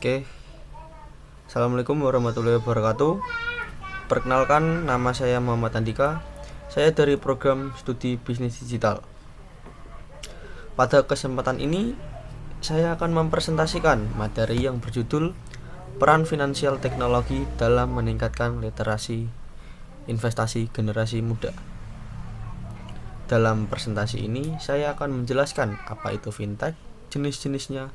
Oke, Assalamualaikum warahmatullahi wabarakatuh. Perkenalkan, nama saya Muhammad Andika. Saya dari program studi bisnis digital. Pada kesempatan ini, saya akan mempresentasikan materi yang berjudul Peran Finansial Teknologi dalam Meningkatkan Literasi Investasi Generasi Muda. Dalam presentasi ini, saya akan menjelaskan apa itu fintech, jenis-jenisnya,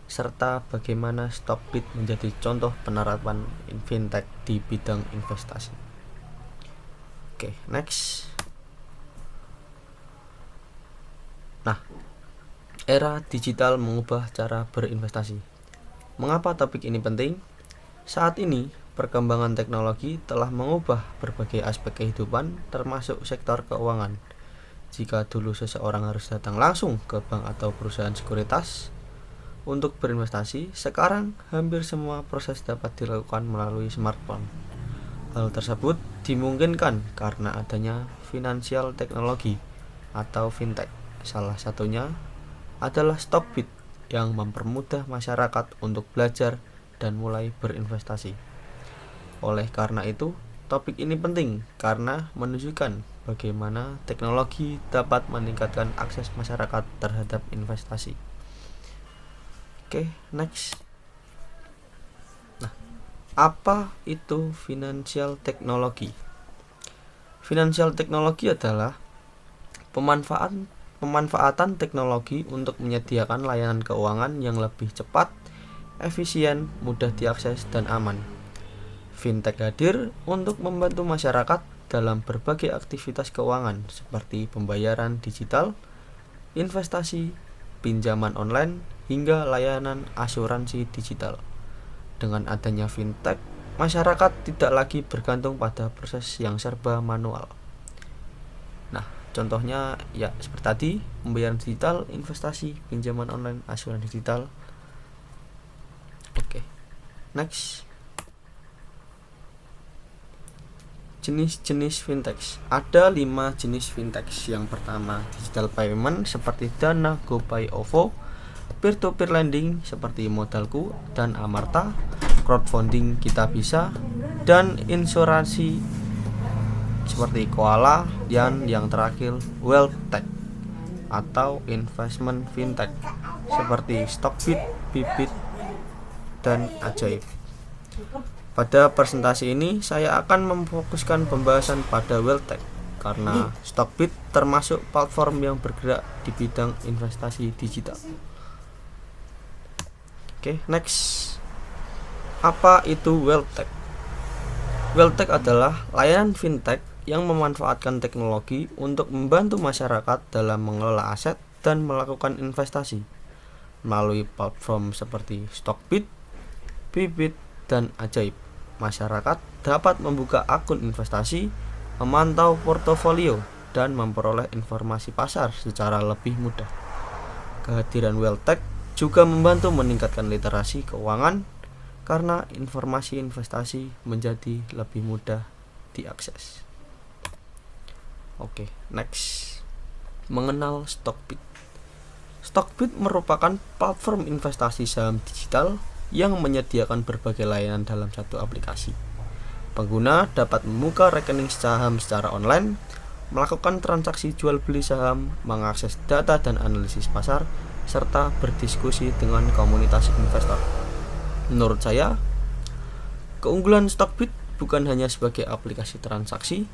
serta bagaimana Stockbit menjadi contoh penerapan fintech di bidang investasi. Oke, next. Nah, era digital mengubah cara berinvestasi. Mengapa topik ini penting? Saat ini, perkembangan teknologi telah mengubah berbagai aspek kehidupan, termasuk sektor keuangan. Jika dulu seseorang harus datang langsung ke bank atau perusahaan sekuritas untuk berinvestasi, sekarang hampir semua proses dapat dilakukan melalui smartphone. Hal tersebut dimungkinkan karena adanya finansial teknologi atau fintech. Salah satunya adalah Stockbit yang mempermudah masyarakat untuk belajar dan mulai berinvestasi. Oleh karena itu, topik ini penting karena menunjukkan bagaimana teknologi dapat meningkatkan akses masyarakat terhadap investasi. Oke, next. Nah, apa itu financial technology? Financial technology adalah pemanfaatan teknologi untuk menyediakan layanan keuangan yang lebih cepat, efisien, mudah diakses, dan aman. Fintech hadir untuk membantu masyarakat dalam berbagai aktivitas keuangan seperti pembayaran digital, investasi, pinjaman online, hingga layanan asuransi digital. Dengan adanya fintech, masyarakat tidak lagi bergantung pada proses yang serba manual. Nah, contohnya ya seperti tadi, pembayaran digital, investasi, pinjaman online, asuransi digital. Oke, next. Jenis-jenis fintech. Ada 5 jenis fintech. Yang pertama, digital payment seperti Dana, GoPay, OVO, peer-to-peer lending seperti Modalku dan Amarta, crowdfunding Kita Bisa, dan insuransi seperti Koala, dan yang terakhir wealth tech atau investment fintech seperti Stockbit, Bibit, dan Ajaib. Pada presentasi ini saya akan memfokuskan pembahasan pada wealth tech karena Stockbit termasuk platform yang bergerak di bidang investasi digital. Oke, next. Apa itu wealth tech? Wealth tech adalah layanan fintech yang memanfaatkan teknologi untuk membantu masyarakat dalam mengelola aset dan melakukan investasi. Melalui platform seperti Stockbit, Bibit, dan Ajaib, masyarakat dapat membuka akun investasi, memantau portofolio, dan memperoleh informasi pasar secara lebih mudah. Kehadiran wealth tech juga membantu meningkatkan literasi keuangan karena informasi investasi menjadi lebih mudah diakses. Oke, next. Mengenal Stockbit. Stockbit merupakan platform investasi saham digital yang menyediakan berbagai layanan dalam satu aplikasi. Pengguna dapat membuka rekening saham secara online, melakukan transaksi jual beli saham, mengakses data dan analisis pasar, serta berdiskusi dengan komunitas investor. Menurut saya, keunggulan Stockbit bukan hanya sebagai aplikasi transaksi,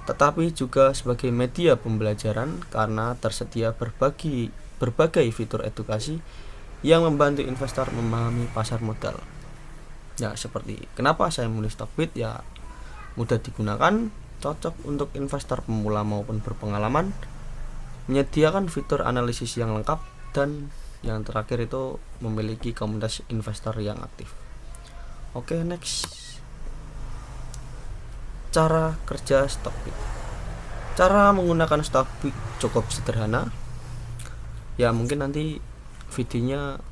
tetapi juga sebagai media pembelajaran karena tersedia berbagai fitur edukasi yang membantu investor memahami pasar modal. Ya, seperti kenapa saya memilih Stockbit, ya mudah digunakan, cocok untuk investor pemula maupun berpengalaman, menyediakan fitur analisis yang lengkap, dan yang terakhir itu memiliki komunitas investor yang aktif. Oke, next. Cara kerja Stockbit. Cara menggunakan Stockbit cukup sederhana. Ya, mungkin nanti videonya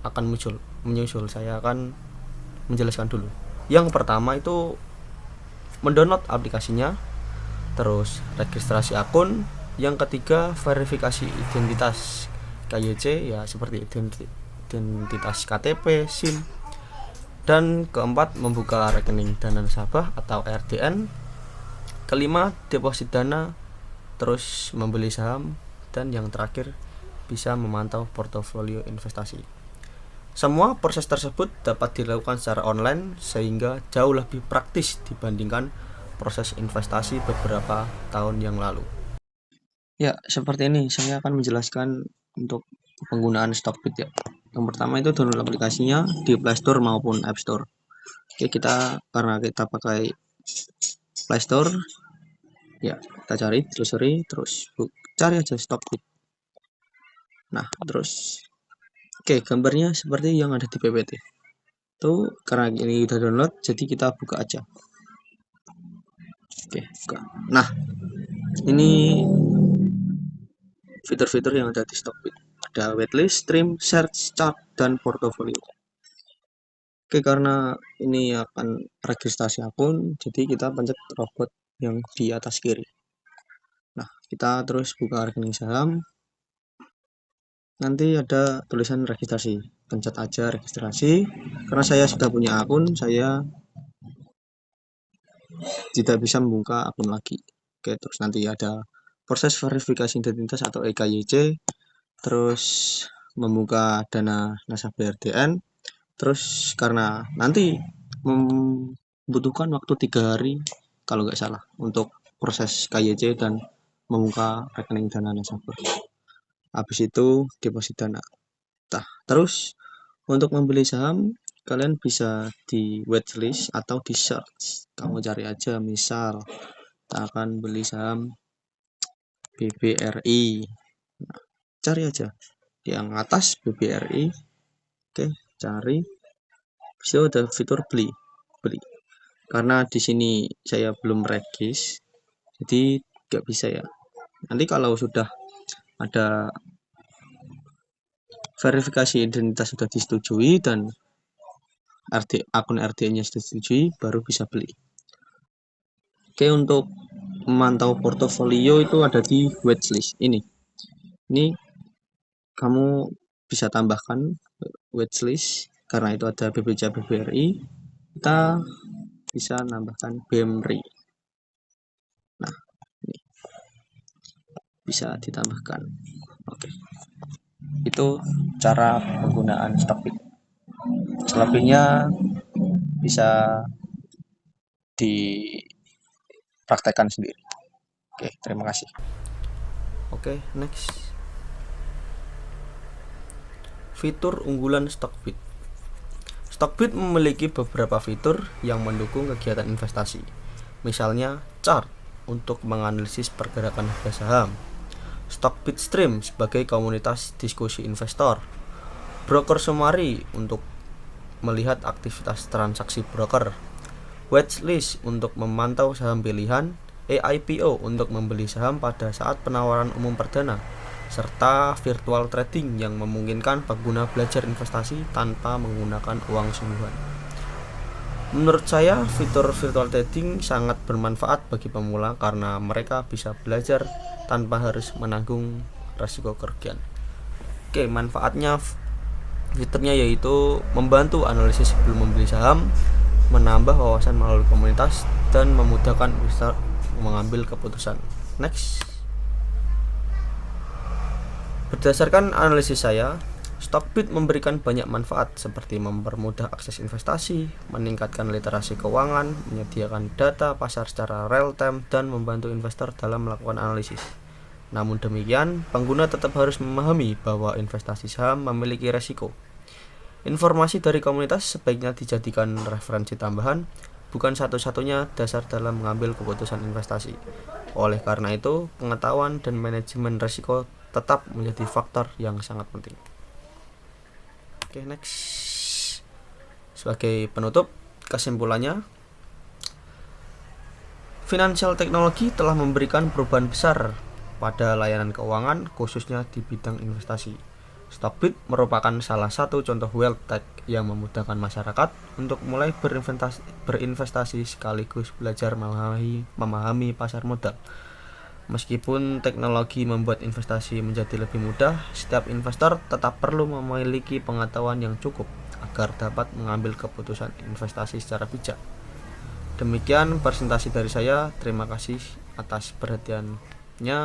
akan menyusul. Saya akan menjelaskan dulu. Yang pertama itu mendownload aplikasinya, terus registrasi akun. Yang ketiga, verifikasi identitas KYC, ya seperti identitas KTP, SIM. Dan keempat, membuka rekening dana nasabah atau RDN. Kelima, deposit dana, terus membeli saham. Dan yang terakhir, bisa memantau portofolio investasi. Semua proses tersebut dapat dilakukan secara online sehingga jauh lebih praktis dibandingkan proses investasi beberapa tahun yang lalu. Ya, seperti ini saya akan menjelaskan untuk penggunaan Stockbit ya. Yang pertama itu download aplikasinya di Play Store maupun App Store. Oke, karena kita pakai Play Store, ya kita cari, telusuri, terus cari aja Stockbit. Nah, terus gambarnya seperti yang ada di PPT. Tuh, karena ini udah download, jadi kita buka aja. Buka. Nah, ini fitur-fitur yang ada di Stockbit. Ada waitlist, stream, search, chart, dan portofolio. Karena ini akan registrasi akun, jadi kita pencet robot yang di atas kiri. Nah, kita terus buka rekening saham. Nanti ada tulisan registrasi. Pencet aja registrasi. Karena saya sudah punya akun, saya tidak bisa membuka akun lagi. Terus nanti ada proses verifikasi identitas atau EKYC, terus membuka dana nasabah RDN. Terus karena nanti membutuhkan waktu 3 hari kalau nggak salah untuk proses KYC dan membuka rekening dana nasabah. Habis itu deposit dana. Nah, terus untuk membeli saham kalian bisa di waitlist atau di search. Kamu cari aja, misal kita akan beli saham BBRI. Nah, cari aja yang atas BBRI. Cari. Bisa ada fitur beli. Karena di sini saya belum regis, jadi nggak bisa ya. Nanti kalau sudah ada verifikasi identitas sudah disetujui dan akun RDN-nya sudah disetujui, baru bisa beli. Untuk memantau portofolio itu ada di watchlist ini. Ini kamu bisa tambahkan watchlist karena itu ada BBCA BBRI. Kita bisa nambahkan BMRI. Nah, ini bisa ditambahkan. Oke. Itu cara penggunaan Stockbit. Selebihnya bisa dipraktekkan sendiri. Terima kasih. Next. Fitur unggulan Stockbit. Stockbit memiliki beberapa fitur yang mendukung kegiatan investasi. Misalnya, chart untuk menganalisis pergerakan harga saham, Stockbit Stream sebagai komunitas diskusi investor, Broker Summary untuk melihat aktivitas transaksi broker, Watchlist untuk memantau saham pilihan, EIPO untuk membeli saham pada saat penawaran umum perdana, serta virtual trading yang memungkinkan pengguna belajar investasi tanpa menggunakan uang sungguhan. Menurut saya, fitur virtual trading sangat bermanfaat bagi pemula karena mereka bisa belajar tanpa harus menanggung risiko kerugian. Manfaatnya fiturnya yaitu membantu analisis sebelum membeli saham, menambah wawasan melalui komunitas, dan memudahkan investor mengambil keputusan. Next. Berdasarkan analisis saya, Stockbit memberikan banyak manfaat seperti mempermudah akses investasi, meningkatkan literasi keuangan, menyediakan data pasar secara real time, dan membantu investor dalam melakukan analisis. Namun demikian, pengguna tetap harus memahami bahwa investasi saham memiliki resiko. Informasi dari komunitas sebaiknya dijadikan referensi tambahan, bukan satu-satunya dasar dalam mengambil keputusan investasi. Oleh karena itu, pengetahuan dan manajemen risiko tetap menjadi faktor yang sangat penting. Next. Sebagai penutup, kesimpulannya, financial technology telah memberikan perubahan besar pada layanan keuangan, khususnya di bidang investasi. Stockbit merupakan salah satu contoh wealth tech yang memudahkan masyarakat untuk mulai berinvestasi sekaligus belajar memahami pasar modal. Meskipun teknologi membuat investasi menjadi lebih mudah, setiap investor tetap perlu memiliki pengetahuan yang cukup agar dapat mengambil keputusan investasi secara bijak. Demikian presentasi dari saya. Terima kasih atas perhatiannya.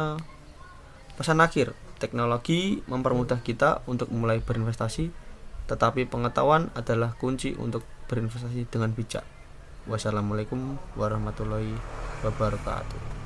Pesan akhir, teknologi mempermudah kita untuk mulai berinvestasi, tetapi pengetahuan adalah kunci untuk berinvestasi dengan bijak. Wassalamualaikum warahmatullahi wabarakatuh.